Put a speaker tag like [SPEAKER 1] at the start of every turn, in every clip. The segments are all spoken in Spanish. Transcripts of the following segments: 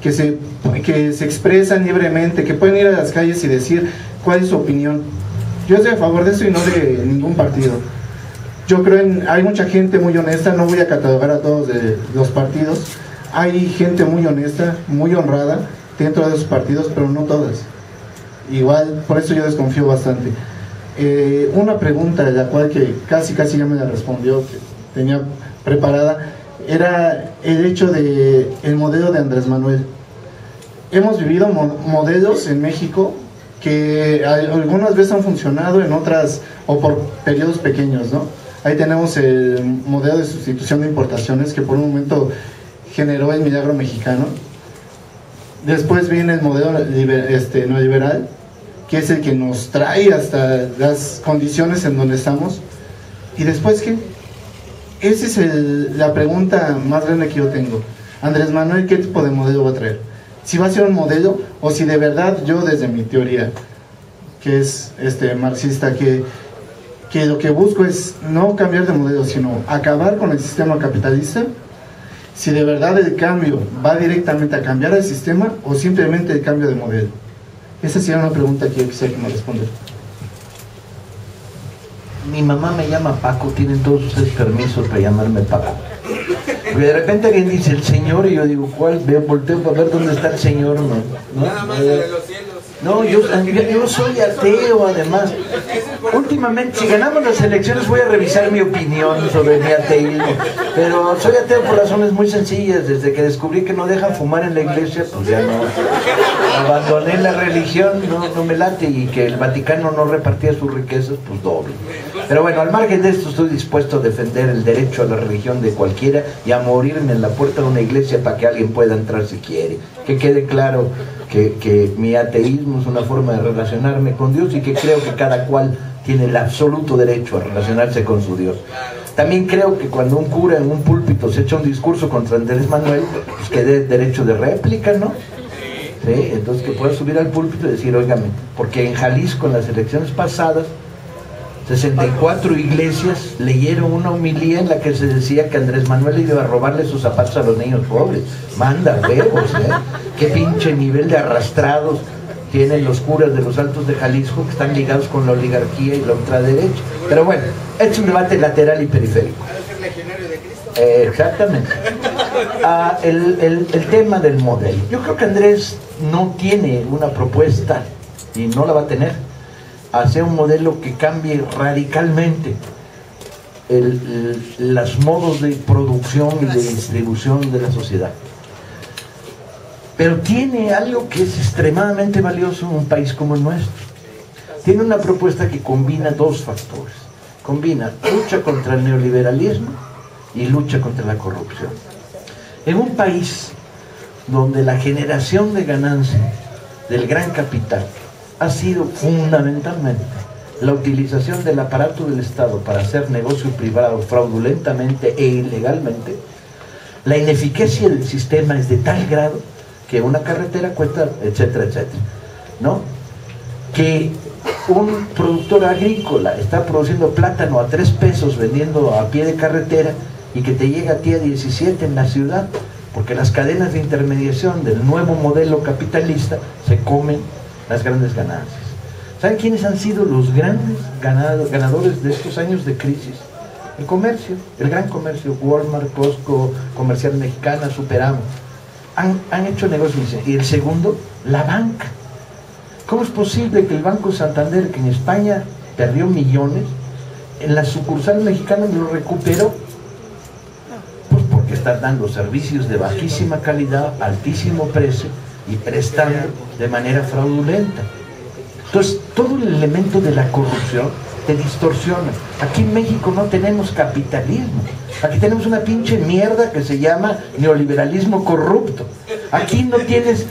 [SPEAKER 1] que se expresan libremente, que pueden ir a las calles y decir cuál es su opinión. Yo estoy a favor de eso y no de ningún partido. Yo creo hay mucha gente muy honesta, no voy a catalogar a todos de los partidos. Hay gente muy honesta, muy honrada dentro de esos partidos, pero no todas. Igual, por eso yo desconfío bastante. Una pregunta, la cual que casi ya me la respondió, que tenía preparada, era el hecho de el modelo de Andrés Manuel. Hemos vivido modelos en México que algunas veces han funcionado, en otras, o por periodos pequeños, ¿no? Ahí tenemos el modelo de sustitución de importaciones, que por un momento generó el milagro mexicano. Después viene el modelo neoliberal, que es el que nos trae hasta las condiciones en donde estamos. ¿Y después qué? Esa es la pregunta más grande que yo tengo. Andrés Manuel, ¿qué tipo de modelo va a traer? Si va a ser un modelo, o si de verdad yo, desde mi teoría, que es marxista, que lo que busco es no cambiar de modelo, sino acabar con el sistema capitalista. Si de verdad el cambio va directamente a cambiar el sistema, o simplemente el cambio de modelo. Esa sería una pregunta que yo quisiera que me respondiera.
[SPEAKER 2] Mi mamá me llama Paco, tienen todos ustedes permiso para llamarme Paco. Porque de repente alguien dice el Señor y yo digo, ¿cuál? Volteo para ver dónde está el Señor, ¿no?
[SPEAKER 3] Nada más de los cielos.
[SPEAKER 2] No, yo soy ateo, además. Últimamente, si ganamos las elecciones, voy a revisar mi opinión sobre mi ateísmo. Pero soy ateo por razones muy sencillas. Desde que descubrí que no dejan fumar en la iglesia, pues ya no. Abandoné la religión, no me late. Y que el Vaticano no repartía sus riquezas, pues doble. Pero bueno, al margen de esto, estoy dispuesto a defender el derecho a la religión de cualquiera y a morirme en la puerta de una iglesia para que alguien pueda entrar si quiere. Que quede claro que mi ateísmo es una forma de relacionarme con Dios y que creo que cada cual tiene el absoluto derecho a relacionarse con su Dios. También creo que cuando un cura en un púlpito se echa un discurso contra Andrés Manuel, pues que dé derecho de réplica, ¿no? ¿Sí? Entonces que pueda subir al púlpito y decir, óigame, porque en Jalisco en las elecciones pasadas 64 iglesias leyeron una homilía en la que se decía que Andrés Manuel iba a robarle sus zapatos a los niños pobres. Manda huevos, qué pinche nivel de arrastrados tienen los curas de los Altos de Jalisco, que están ligados con la oligarquía y la ultraderecha. Pero bueno, es un debate lateral y periférico. Exactamente. El tema del modelo. Yo creo que Andrés no tiene una propuesta, y no la va a tener, hacer un modelo que cambie radicalmente los modos de producción y de distribución de la sociedad. Pero tiene algo que es extremadamente valioso en un país como el nuestro. Tiene una propuesta que combina dos factores. Combina lucha contra el neoliberalismo y lucha contra la corrupción. En un país donde la generación de ganancia del gran capital ha sido fundamentalmente la utilización del aparato del Estado para hacer negocio privado fraudulentamente e ilegalmente, la ineficacia del sistema es de tal grado que una carretera cuesta, etcétera, etcétera, ¿no? Que un productor agrícola está produciendo plátano a 3 pesos vendiendo a pie de carretera y que te llega a ti a 17 en la ciudad, porque las cadenas de intermediación del nuevo modelo capitalista se comen las grandes ganancias. ¿Saben quiénes han sido los grandes ganadores de estos años de crisis? El comercio, el gran comercio, Walmart, Costco, Comercial Mexicana, Superama. Han hecho negocios. Y el segundo, la banca. ¿Cómo es posible que el Banco Santander, que en España perdió millones, en la sucursal mexicana lo recuperó? Pues porque están dando servicios de bajísima calidad, altísimo precio y prestando de manera fraudulenta. Entonces, todo el elemento de la corrupción te distorsiona. Aquí en México no tenemos capitalismo. Aquí tenemos una pinche mierda que se llama neoliberalismo corrupto. Aquí no tienes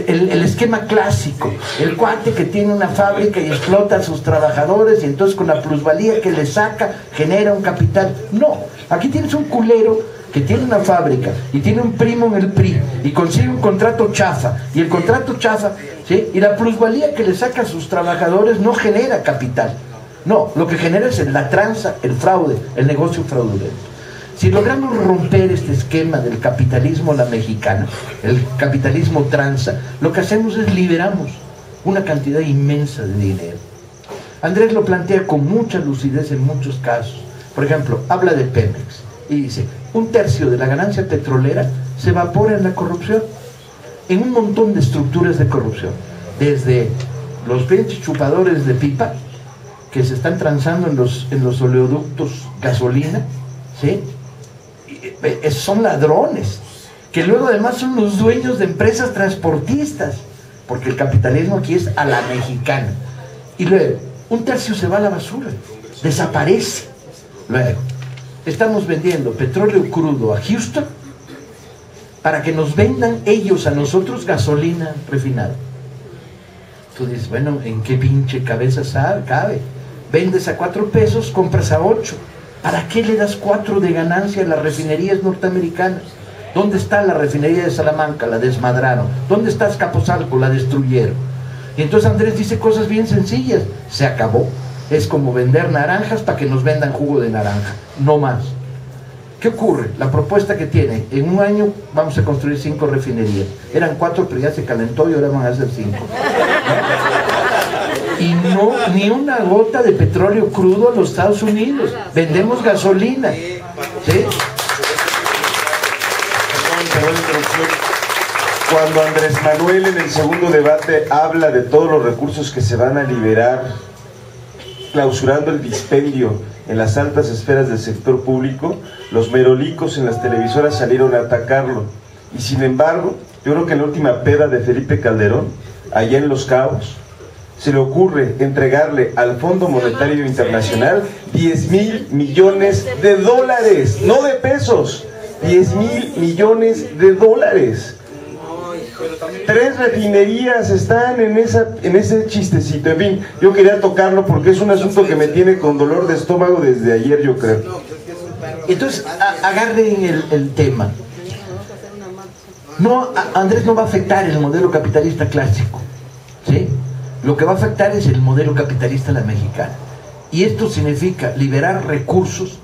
[SPEAKER 2] el esquema clásico, el cuate que tiene una fábrica y explota a sus trabajadores y entonces con la plusvalía que le saca genera un capital. No, aquí tienes un culero que tiene una fábrica y tiene un primo en el PRI y consigue un contrato chafa, y el contrato chafa, ¿sí? Y la plusvalía que le saca a sus trabajadores no genera capital. No, lo que genera es la tranza, el fraude, el negocio fraudulento. Si logramos romper este esquema del capitalismo a la mexicana, el capitalismo tranza, lo que hacemos es liberamos una cantidad inmensa de dinero. Andrés lo plantea con mucha lucidez en muchos casos. Por ejemplo, habla de Pemex y dice, 1/3 de la ganancia petrolera se evapora en la corrupción, en un montón de estructuras de corrupción, desde los 20 chupadores de pipa que se están transando en los oleoductos gasolina, ¿sí? Son ladrones, que luego además son los dueños de empresas transportistas, porque el capitalismo aquí es a la mexicana. Y luego, 1/3 se va a la basura, desaparece. Luego, estamos vendiendo petróleo crudo a Houston para que nos vendan ellos a nosotros gasolina refinada. Tú dices, bueno, ¿en qué pinche cabeza cabe? Vendes a 4 pesos, compras a 8. ¿Para qué le das 4 de ganancia a las refinerías norteamericanas? ¿Dónde está la refinería de Salamanca? La desmadraron. ¿Dónde está Azcapotzalco? La destruyeron. Y entonces Andrés dice cosas bien sencillas. Se acabó. Es como vender naranjas para que nos vendan jugo de naranja. No más. ¿Qué ocurre? La propuesta que tiene, en un año vamos a construir 5 refinerías. Eran 4, pero ya se calentó y ahora van a ser 5. Y no, ni una gota de petróleo crudo a los Estados Unidos. Vendemos gasolina. ¿Sí?
[SPEAKER 3] Perdón, interrupción. Cuando Andrés Manuel en el segundo debate habla de todos los recursos que se van a liberar, clausurando el dispendio en las altas esferas del sector público, los merolicos en las televisoras salieron a atacarlo. Y sin embargo, yo creo que en la última peda de Felipe Calderón, allá en Los Cabos, se le ocurre entregarle al Fondo Monetario Internacional 10,000 millones de dólares, no de pesos, 10,000 millones de dólares. 3 refinerías están en ese chistecito. En fin, yo quería tocarlo porque es un asunto que me tiene con dolor de estómago desde ayer, yo creo.
[SPEAKER 2] Entonces, agarren el tema. No, Andrés no va a afectar el modelo capitalista clásico, ¿sí? Lo que va a afectar es el modelo capitalista a la mexicana. Y esto significa liberar recursos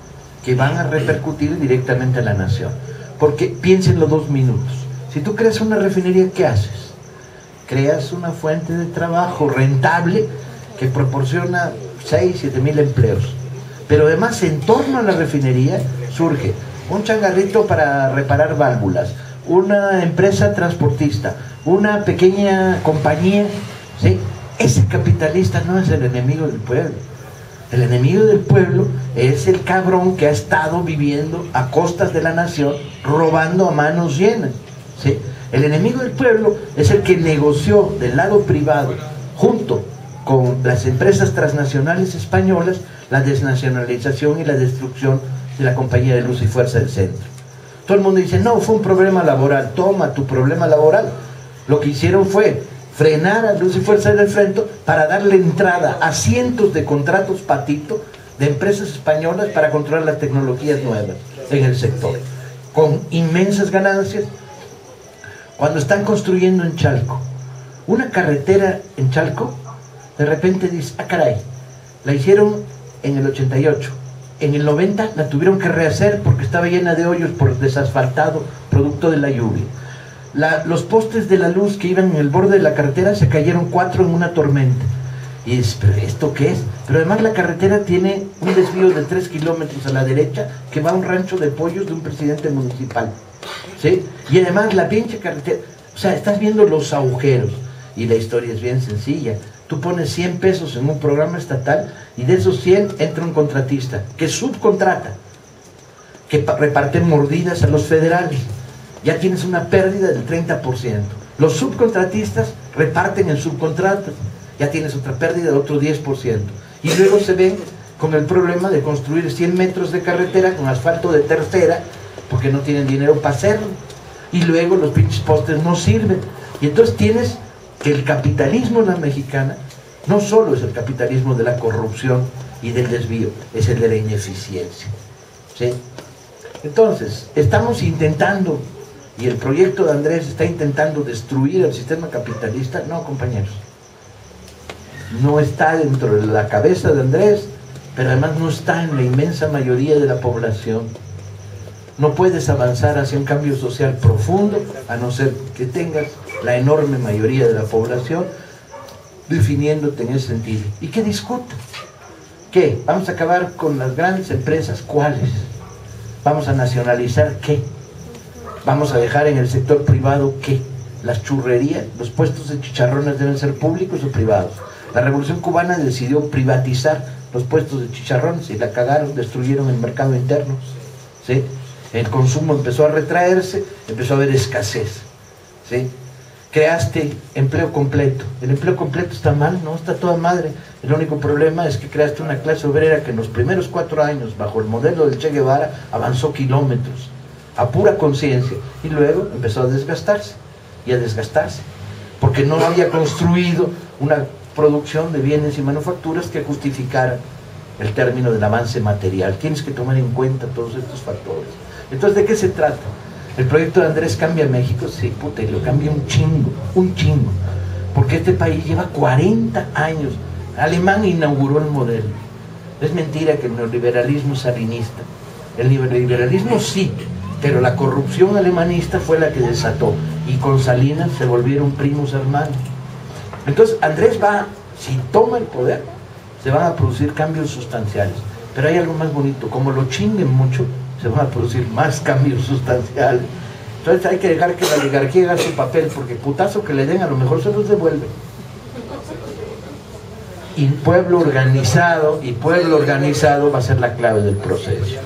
[SPEAKER 2] que van a repercutir directamente a la nación. Porque piénsenlo 2 minutos. Si tú creas una refinería, ¿qué haces? Creas una fuente de trabajo rentable que proporciona 6-7 mil empleos. Pero además, en torno a la refinería surge un changarrito para reparar válvulas, una empresa transportista, una pequeña compañía, ¿sí? Ese capitalista no es el enemigo del pueblo. El enemigo del pueblo es el cabrón que ha estado viviendo a costas de la nación, robando a manos llenas, ¿sí? El enemigo del pueblo es el que negoció del lado privado, junto con las empresas transnacionales españolas, la desnacionalización y la destrucción de la Compañía de Luz y Fuerza del Centro. Todo el mundo dice, no, fue un problema laboral. Toma tu problema laboral. Lo que hicieron fue frenar a Luz y Fuerza del Centro para darle entrada a cientos de contratos patito de empresas españolas para controlar las tecnologías nuevas en el sector, con inmensas ganancias. Cuando están construyendo en Chalco una carretera en Chalco, de repente dice, ah caray, la hicieron en el 88, en el 90 la tuvieron que rehacer porque estaba llena de hoyos por desasfaltado producto de la lluvia. Los postes de la luz que iban en el borde de la carretera se cayeron 4 en una tormenta. Y dices, ¿pero esto qué es? Pero además la carretera tiene un desvío de 3 kilómetros a la derecha que va a un rancho de pollos de un presidente municipal, ¿sí? Y además la pinche carretera, o sea, estás viendo los agujeros. Y la historia es bien sencilla. Tú pones 100 pesos en un programa estatal y de esos 100 entra un contratista que subcontrata, que reparte mordidas a los federales. Ya tienes una pérdida del 30%. Los subcontratistas reparten en subcontratos. Ya tienes otra pérdida de otro 10%. Y luego se ven con el problema de construir 100 metros de carretera con asfalto de tercera porque no tienen dinero para hacerlo. Y luego los pinches postes no sirven. Y entonces tienes que el capitalismo en la mexicana no solo es el capitalismo de la corrupción y del desvío, es el de la ineficiencia, ¿sí? Entonces, estamos intentando, y el proyecto de Andrés está intentando destruir el sistema capitalista. No, compañeros, no está dentro de la cabeza de Andrés, pero además no está en la inmensa mayoría de la población. No puedes avanzar hacia un cambio social profundo a no ser que tengas la enorme mayoría de la población definiéndote en ese sentido. ¿Y qué discutan? ¿Qué? ¿Vamos a acabar con las grandes empresas? ¿Cuáles? ¿Vamos a nacionalizar qué? ¿Vamos a dejar en el sector privado qué? Las churrerías, los puestos de chicharrones deben ser públicos o privados. La Revolución Cubana decidió privatizar los puestos de chicharrones y la cagaron, destruyeron el mercado interno, ¿sí? El consumo empezó a retraerse, empezó a haber escasez, ¿sí? Creaste empleo completo. El empleo completo está mal, no, está toda madre. El único problema es que creaste una clase obrera que en los primeros 4 años, bajo el modelo del Che Guevara, avanzó kilómetros, a pura conciencia, y luego empezó a desgastarse, y a desgastarse, porque no había construido una producción de bienes y manufacturas que justificara el término del avance material. Tienes que tomar en cuenta todos estos factores. Entonces, ¿de qué se trata? ¿El proyecto de Andrés cambia México? Sí, puta, y lo cambia un chingo, porque este país lleva 40 años. Alemán inauguró el modelo. Es mentira que el neoliberalismo es salinista. El neoliberalismo sí, pero la corrupción alemanista fue la que desató, y con Salinas se volvieron primos hermanos. Entonces Andrés va, si toma el poder, se van a producir cambios sustanciales, pero hay algo más bonito: como lo chinguen mucho, se van a producir más cambios sustanciales. Entonces hay que dejar que la oligarquía haga su papel, porque putazo que le den a lo mejor se los devuelve. Y pueblo organizado va a ser la clave del proceso.